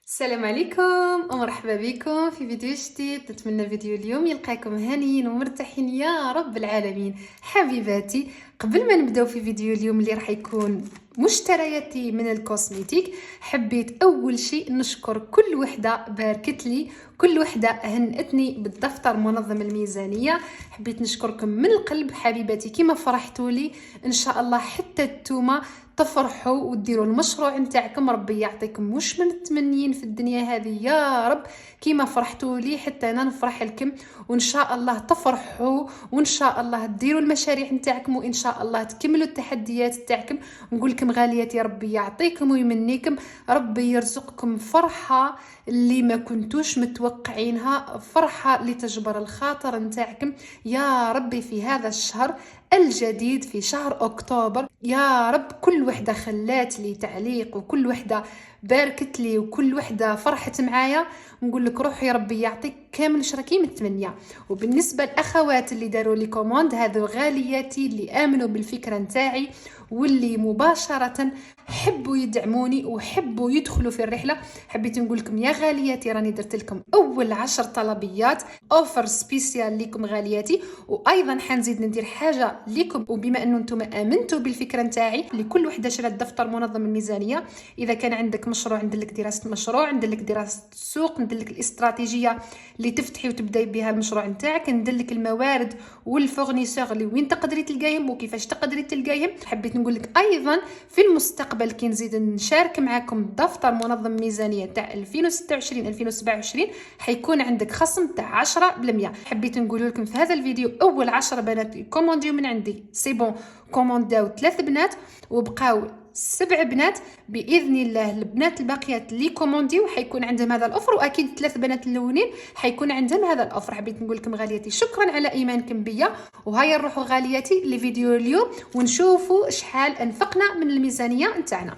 السلام عليكم ومرحبا بكم في فيديو جديد. نتمنى فيديو اليوم يلقاكم هانيين ومرتاحين يا رب العالمين. حبيباتي، قبل ما نبداو في فيديو اليوم اللي راح يكون مشترياتي من الكوسميتيك، حبيت اول شيء نشكر كل وحده باركت لي، كل وحده هنأتني بالدفتر منظم الميزانيه. حبيت نشكركم من القلب حبيباتي، كيما فرحتوا لي ان شاء الله حتى التومه تفرحوا وديروا المشروع نتاعكم. ربي يعطيكم واش من تمنيين في الدنيا هذه يا رب، كيما فرحتوا لي حتى انا نفرح لكم، وان شاء الله تفرحوا، وان شاء الله ديروا المشاريع نتاعكم، وان شاء الله تكملوا التحديات نتاعكم. نقول لكم غالياتي ربي يعطيكم ويمنيكم، ربي يرزقكم فرحه اللي ما كنتوش متوقعينها، فرحه اللي تجبر الخاطر نتاعكم يا ربي في هذا الشهر الجديد، في شهر أكتوبر. يا رب كل وحدة خلات لي تعليق، وكل وحدة باركت لي، وكل وحدة فرحت معايا، نقول لك روحي ربي يعطيك كامل شراكي متمنية. وبالنسبة للأخوات اللي داروا لي كوموند، هذو غالياتي اللي آمنوا بالفكرة نتاعي، واللي مباشرة حبوا يدعموني وحبوا يدخلوا في الرحلة. حبيت نقول لكم يا غالياتي راني درت لكم أول 10 طلبيات اوفر سبيسيال لكم غالياتي، وايضا حنزيد ندير حاجه لكم. وبما انه انتم امنتوا بالفكره نتاعي، لكل وحده شرات دفتر منظم الميزانيه. اذا كان عندك مشروع ندير لك دراسه مشروع، ندير لك دراسه السوق، ندير لك الاستراتيجيه اللي تفتحي وتبداي بها المشروع نتاعك، ندير لك الموارد والفورنيسور اللي وين تقدري تلقايهم وكيفاش تقدري تلقايهم. حبيت نقول لك ايضا في المستقبل كي نزيد نشارك معكم دفتر منظم ميزانيه تاع 2026 2027 حيكون عندك خصم تاع 10%. حبيت نقول لكم في هذا الفيديو اول 10 بنات يكومونديو من عندي سي بون، كومونداو 3 بنات وبقاو 7 بنات باذن الله. البنات الباقيات اللي كومونديو حيكون عندهم هذا الاوفر، واكيد 3 بنات الاولين حيكون عندهم هذا الاوفر. حبيت نقول لكم غالياتي شكرا على ايمانكم بيا، وهيا نروحوا غالياتي لفيديو اليوم ونشوفوا شحال انفقنا من الميزانيه نتاعنا.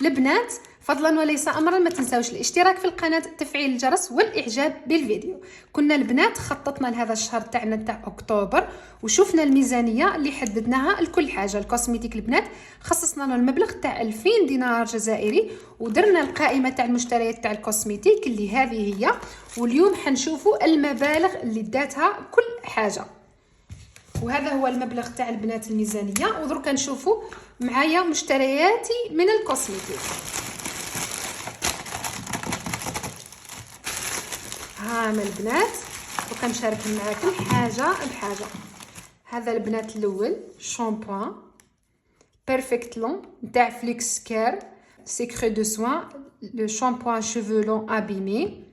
البنات فضلا وليس امرا ما تنساوش الاشتراك في القناه، تفعيل الجرس، والاعجاب بالفيديو. كنا البنات خططنا لهذا الشهر تاعنا تاع اكتوبر، وشفنا الميزانيه اللي حددناها لكل حاجه. الكوسميتيك البنات خصصنا له المبلغ تاع 2000 دينار جزائري، ودرنا القائمه تاع المشتريات تاع الكوسميتيك اللي هذه هي. واليوم حنشوفوا المبالغ اللي داتها كل حاجه، وهذا هو المبلغ تاع البنات الميزانيه. ودرك نشوفوا معايا مشترياتي من الكوسميتيك. ها من البنات وكنشارك معاكم حاجه بحاجه. هذا البنات الاول شامبوان بيرفكت لون تاع فليكس كير سيكري دو سوان، لو شامبوان شيفو لون ابيمي،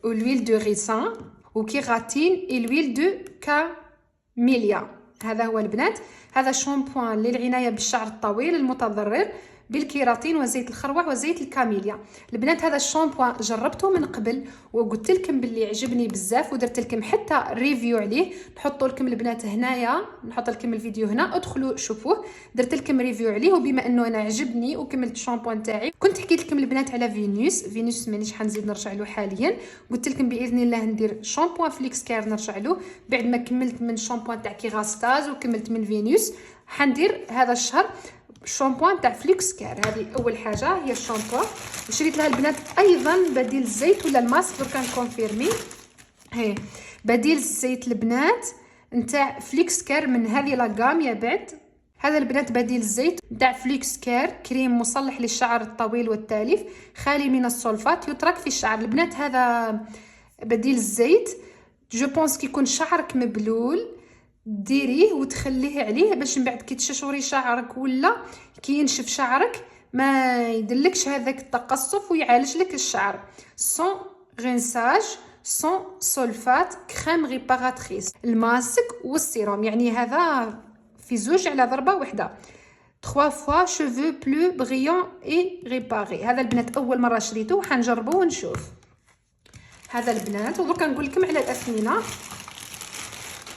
والويل دو ريسان وكيراتين اي لويل دو كاميليا. هذا هو البنات، هذا شامبوان للعنايه بالشعر الطويل المتضرر بالكيراتين وزيت الخروع وزيت الكاميليا. البنات هذا الشامبوان جربته من قبل وقلت لكم باللي عجبني بزاف، ودرت لكم حتى ريفيو عليه، نحط لكم البنات هنايا، نحط لكم الفيديو هنا، ادخلوا شوفوه. درت لكم ريفيو عليه، وبما انه انا عجبني وكملت الشامبوان تاعي، كنت حكيت لكم البنات على فينوس مانيش حنزيد نرجع له حاليا. قلت لكم باذن الله ندير شامبوان فليكس كير نرجع له بعد ما كملت من شامبوان تاع كيغاستاز وكملت من فينوس. حندير هذا الشهر شامبوان تاع فليكس كير. هذه اول حاجه هي الشامبوان. وشريت لها البنات ايضا بديل الزيت ولا الماسك، درك كونفيرمي هي بديل الزيت البنات نتاع فليكس كير من هذه لاغام يا بعد. هذا البنات بديل الزيت نتاع فليكس كير، كريم مصلح للشعر الطويل والتالف، خالي من السلفات، يترك في الشعر. البنات هذا بديل الزيت، جو بونس كيكون شعرك مبلول ديريه وتخليه عليه باش من بعد كي تششوري شعرك ولا كي ينشف شعرك ما يدلكش هذاك التقصف ويعالج لك الشعر. سون غنساج سون سولفات كريم ريباراتريس، الماسك والسيروم، يعني هذا في زوج على ضربه واحده. 3 fois cheveux plus brillants et réparés. هذا البنات اول مره شريته وحنجربه ونشوف. هذا البنات ودرك نقول لكم على الاثمنه.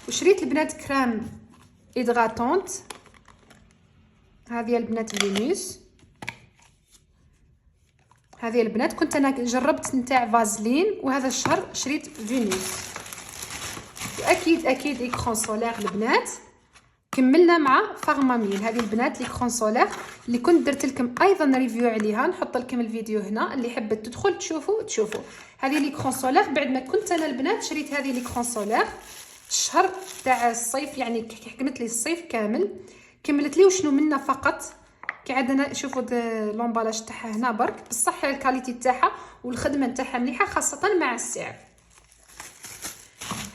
وشريت البنات كريم إدغاتونت، هذه البنات فينوس. هذه البنات كنت انا جربت نتاع فازلين، وهذا الشهر شريت فينوس. واكيد اكرون سولير البنات كملنا مع فارماميل. هذه البنات لي كرون سولير اللي كنت درت لكم ايضا ريفيو عليها، نحط لكم الفيديو هنا اللي حبت تدخل تشوفوا. هذه لي كرون سولير بعد ما كنت انا البنات شريت هذه لي كرون سولير الشهر تاع الصيف، يعني حكمت لي الصيف كامل، كملت لي وشنو منا فقط. كي عندنا شوفوا لومبالاج تاعها هنا برك، بصح الكاليتي تاعها والخدمه تاعها مليحه خاصه مع السعر.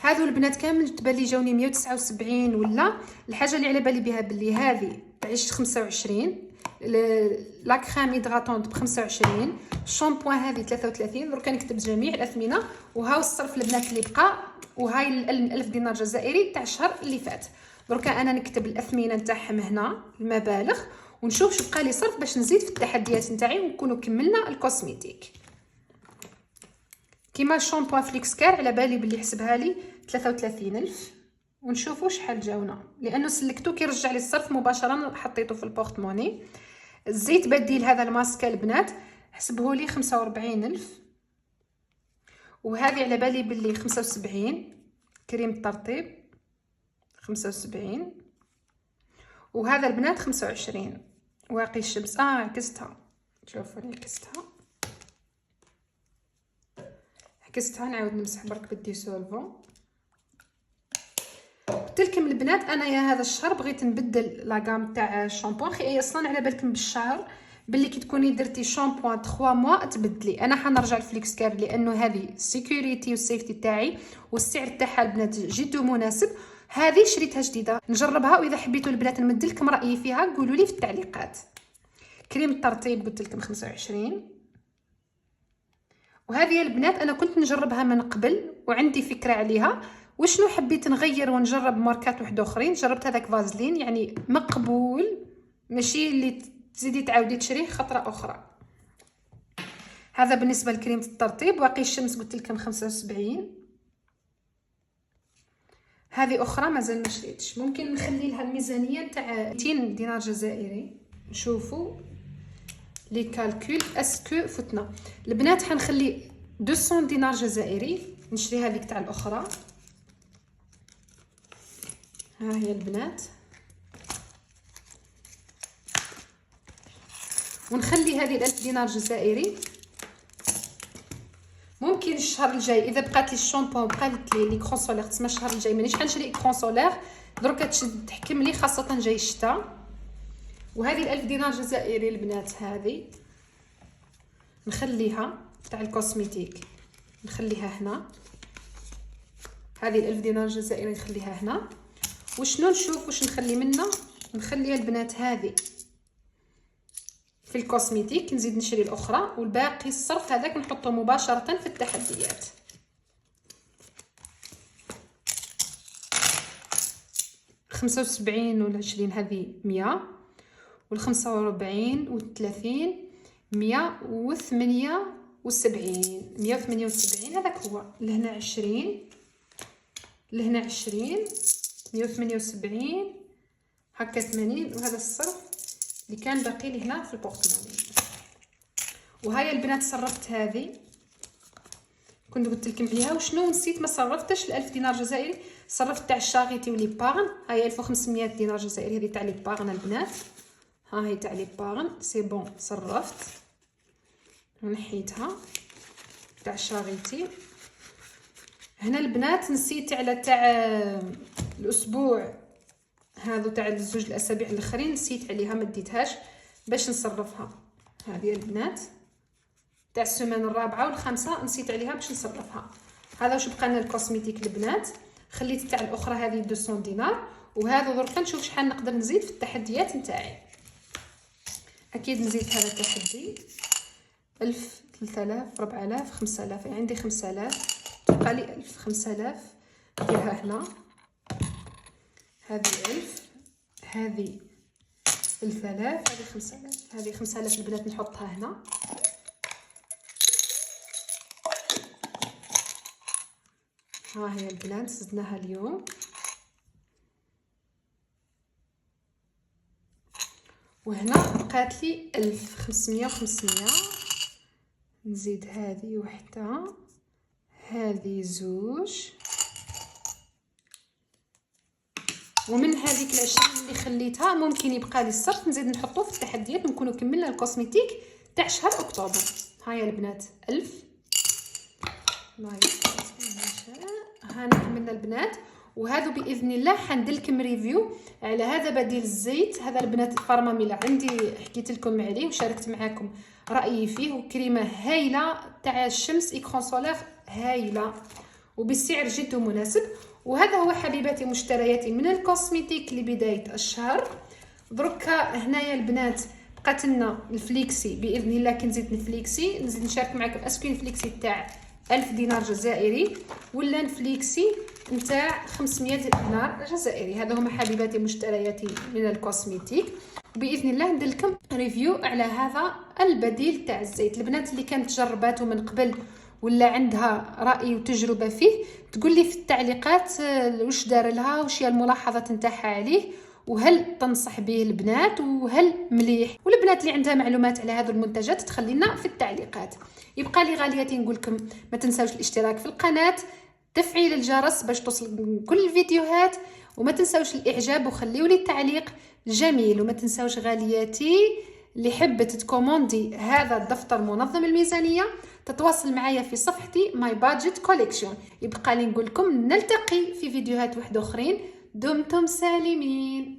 هذو البنات كامل تبان لي جاوني 179 ولا. الحاجه اللي على بالي بها بلي هذه تعيش 25، لا كريم هيدراتونت ب 25، الشامبوان هذه 33. درك نكتب جميع الاثمنه، وهاو الصرف البنات اللي بقى، وهاي 1000 دينار جزائري تاع الشهر اللي فات. درك انا نكتب الاثمنه نتاعهم هنا المبالغ، ونشوف شو بقى لي صرف باش نزيد في التحديات نتاعي ونكونوا كملنا الكوسميتيك. كيما الشامبوان فليكس كار على بالي بلي حسبها لي 33000، ونشوفوا شحال جاونا لانه سلكتو كيرجع لي الصرف مباشره حطيته في البورتموني. الزيت بديل هذا الماسك البنات حسبه لي 45000، وهذه على بالي بلي 75. كريم الترطيب 75، وهذا البنات 25. واقي الشمس عكستها، شوفوا لي عكستها نعاود نمسح برك بالديسولفون. قلت لكم البنات انا يا هذا الشهر بغيت نبدل لاغام تاع الشامبوان. اي اصلا على بالكم بالشهر باللي كي تكوني درتي شامبوان 3 موا تبدلي. انا حنرجع لفليكس كار لانه هذه سيكوريتي والسيفتي تاعي، والسعر تاعها البنات جد مناسب. هذه شريتها جديده نجربها، واذا حبيتوا البنات نمد لكم رايي فيها قولوا لي في التعليقات. كريم الترطيب قلت لكم 25. وهذه البنات انا كنت نجربها من قبل وعندي فكره عليها، وشنو حبيت نغير ونجرب ماركات واحده اخرين. جربت هذاك فازلين يعني مقبول، ماشي اللي تزيدي تعاودي تشريه خطره اخرى. هذا بالنسبه لكريمه الترطيب. واقي الشمس قلت لكم 75. هذه اخرى مازال ما شريتش، ممكن نخلي لها الميزانيه تاع 200 دينار جزائري. نشوفوا لي كالكول اسكو فتنا البنات. حنخلي 200 دينار جزائري نشري هذيك تاع الاخرى. ها هي البنات، ونخلي هذه 1000 دينار جزائري. ممكن الشهر الجاي اذا بقات لي الشامبو بقات لي كرون سولير، تسمى الشهر الجاي مانيش حنشري كرون سولير درك تحكم لي خاصه جاي الشتاء. وهذه 1000 دينار جزائري البنات هذه نخليها تاع الكوسميتيك، نخليها هنا. هذه 1000 دينار جزائري نخليها هنا. وشنو نشوف واش نخلي منها. نخليها البنات هذه في الكوسميتيك، نزيد نشري الاخرى، والباقي الصرف هذاك نحطه مباشره في التحديات. خمسة وسبعين والعشرين هذه 100، والخمسة وربعين والثلاثين 178. 178 هذاك هو. لهنا 20، لهنا 20، 178 هكا 80. وهذا الصرف اللي كان باقي لي هنا في البورتموني. وهاي البنات صرفت هذه كنت قلت لكم عليها. وشنو نسيت ما صرفتش 1000 دينار جزائري، صرفت تاع الشاغيتي ولي باغن. هاي 1500 دينار جزائري هذه تاع لي باغن البنات. ها هي تاع لي باغن سي بون صرفت ونحيتها. تاع الشاغيتي هنا البنات نسيت على تاع الاسبوع هذو تاع الزوج الاسابيع الاخرين، نسيت عليها ما ديتهاش باش نصرفها. هذه البنات تاع السيمانه الرابعه والخامسه نسيت عليها باش نصرفها. هذا واش بقى لنا الكوسميتيك البنات. خليت تاع الاخرى هذه 200 دينار. وهذا درك نشوف شحال نقدر نزيد في التحديات نتاعي. اكيد نزيد هذا التحدي 1000 3000 4000 5000. يعني عندي 5000 تبقى لي 1000. 5000 نديرها هنا. هذه 1000، هذه 3000، هذه 5000. هذه 5000 البنات نحطها هنا. ها هي البنات زدناها اليوم. وهنا بقات لي 1500 و500. نزيد هذه وحده، هذه زوج، ومن هذيك ال20 اللي خليتها ممكن يبقى لي الصرف نزيد نحطوه في التحديات ونكونوا كملنا الكوسميتيك تاع شهر اكتوبر. هايا البنات 1000 الله يسهل. هانا كملنا البنات، وهذا باذن الله حندير لكم ريفيو على هذا بديل الزيت. هذا البنات الفارماميلا عندي حكيت لكم عليه وشاركت معكم رايي فيه، وكريمه هايله تاع الشمس ايكرون سولير هايله وبالسعر جد مناسب. وهذا هو حبيباتي مشترياتي من الكوسميتيك لبدايه الشهر. دركا هنايا البنات بقات لنا الفليكسي باذن الله كنزيد نفليكسي نزيد نشارك معكم اسكو نفليكسي تاع 1000 دينار جزائري ولا نفليكسي نتاع 500 دينار جزائري. هذا هما حبيباتي مشترياتي من الكوسميتيك، وباذن الله ندير لكم ريفيو على هذا البديل تاع الزيت. البنات اللي كانت جرباته من قبل ولا عندها راي وتجربه فيه تقول لي في التعليقات واش دار لها وش هي الملاحظات نتاعها عليه، وهل تنصح به البنات وهل مليح. والبنات اللي عندها معلومات على هذه المنتجات تخلينا في التعليقات. يبقى لي غالياتي نقول لكم ما تنساوش الاشتراك في القناه، تفعيل الجرس باش توصل كل الفيديوهات، وما تنساوش الاعجاب وخليوا لي التعليق جميل. وما تنساوش غالياتي اللي حبت تكوموندي هذا الدفتر منظم الميزانيه تتواصل معايا في صفحتي ماي بادجت كوليكشن. يبقى لي نقول لكم نلتقي في فيديوهات واحده اخرين. دمتم سالمين.